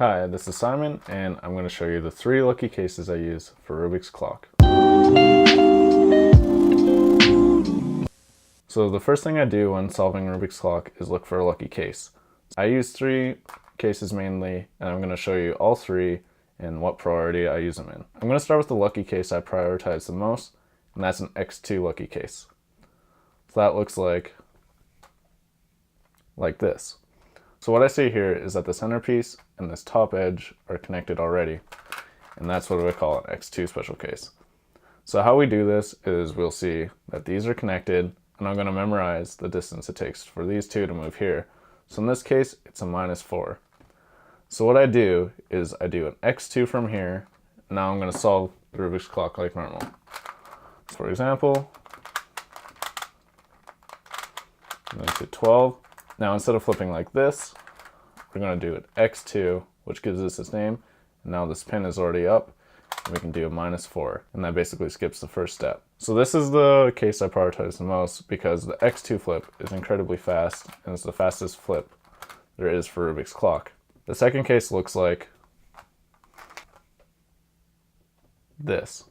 Hi, this is Simon, and I'm going to show you the 3 lucky cases I use for Rubik's Clock. So the first thing I do when solving Rubik's Clock is look for a lucky case. I use 3 cases mainly, and I'm going to show you all 3 and what priority I use them in. I'm going to start with the lucky case I prioritize the most, and that's an X2 lucky case. So that looks like this. So what I see here is that the centerpiece and this top edge are connected already, and that's what we call an X2 special case. So how we do this is we'll see that these are connected, and I'm going to memorize the distance it takes for these two to move here. So in this case, it's a -4. So what I do is I do an X2 from here. Now I'm going to solve the Rubik's Clock like normal. For example, I'm going to 12. Now instead of flipping like this, we're going to do an X2, which gives us its name. And now this pin is already up, and we can do a -4, and that basically skips the first step. So this is the case I prioritize the most because the X2 flip is incredibly fast, and it's the fastest flip there is for Rubik's Clock. The second case looks like this.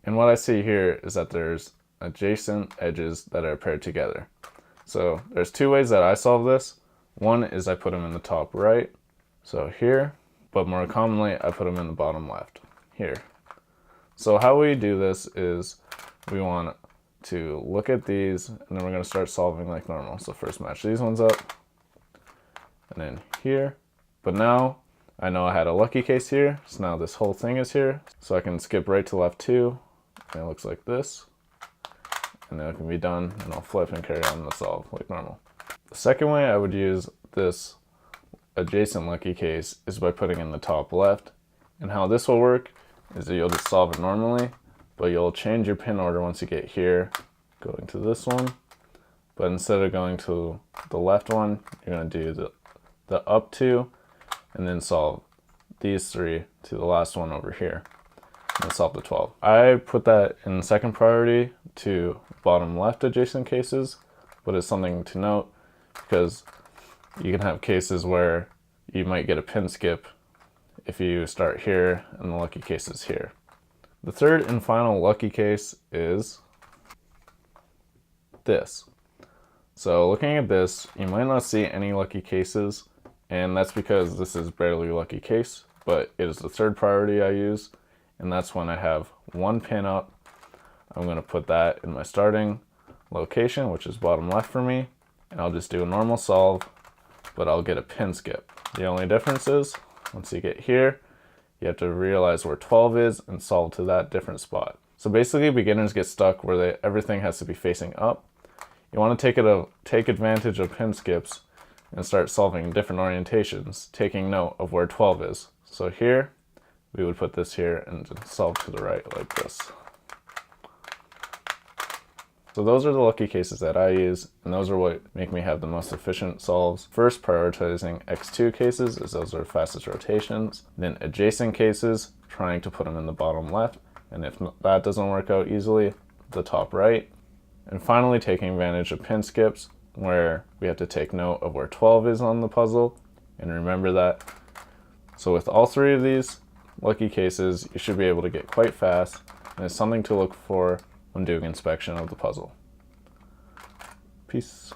And what I see here is that there's adjacent edges that are paired together. So there's 2 ways that I solve this. One is I put them in the top right, so here, but more commonly I put them in the bottom left, here. So how we do this is we want to look at these, and then we're going to start solving like normal. So first match these ones up, and then here. But now I know I had a lucky case here, so now this whole thing is here. So I can skip right to left 2, and it looks like this. And then it can be done, and I'll flip and carry on the solve like normal. The second way I would use this adjacent lucky case is by putting in the top left. And how this will work is that you'll just solve it normally, but you'll change your pin order once you get here, going to this one. But instead of going to the left one, you're going to do the up 2, and then solve these 3 to the last one over here, and solve the 12. I put that in second priority to bottom left adjacent cases, but it's something to note because you can have cases where you might get a pin skip if you start here and the lucky case is here. The third and final lucky case is this. So looking at this, you might not see any lucky cases, and that's because this is barely a lucky case, but it is the third priority I use, and that's when I have 1 pin up. I'm going to put that in my starting location, which is bottom left for me, and I'll just do a normal solve, but I'll get a pin skip. The only difference is, once you get here, you have to realize where 12 is and solve to that different spot. So basically beginners get stuck where everything has to be facing up. You want to take advantage of pin skips and start solving different orientations, taking note of where 12 is. So here, we would put this here and just solve to the right like this. So those are the lucky cases that I use, and those are what make me have the most efficient solves. First, prioritizing X2 cases, as those are fastest rotations. Then adjacent cases, trying to put them in the bottom left, and if that doesn't work out easily, the top right. And finally, taking advantage of pin skips, where we have to take note of where 12 is on the puzzle, and remember that. So with all 3 of these lucky cases, you should be able to get quite fast, and it's something to look for when doing inspection of the puzzle. Peace.